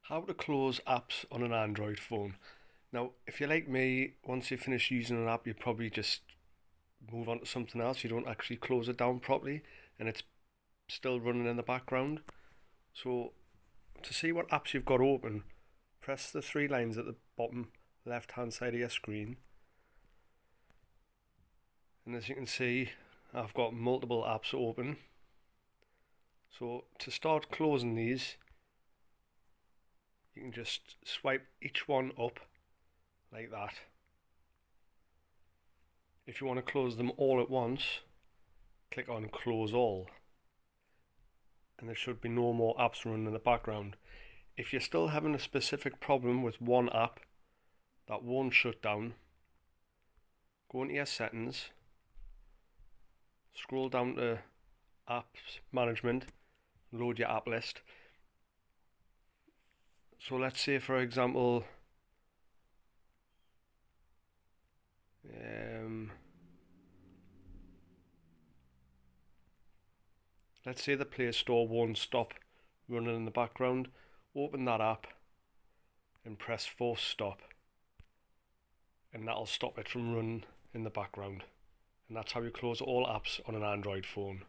How to close apps on an Android phone. Now, if you're like me, once you finish using an app, you probably just move on to something else. You don't actually close it down properly, and it's still running in the background. So, to see what apps you've got open, press the three lines at the bottom left hand side of your screen. And as you can see, I've got multiple apps open. So, to start closing these, you can just swipe each one up like that. If you want to close them all at once, click on close all, and there should be no more apps running in the background. If you're still having a specific problem with one app that won't shut down, go into your settings, scroll down to apps management, load your app list. So let's say, for example, let's say the Play Store won't stop running in the background. Open that app and press force stop, and that'll stop it from running in the background. And that's how you close all apps on an Android phone.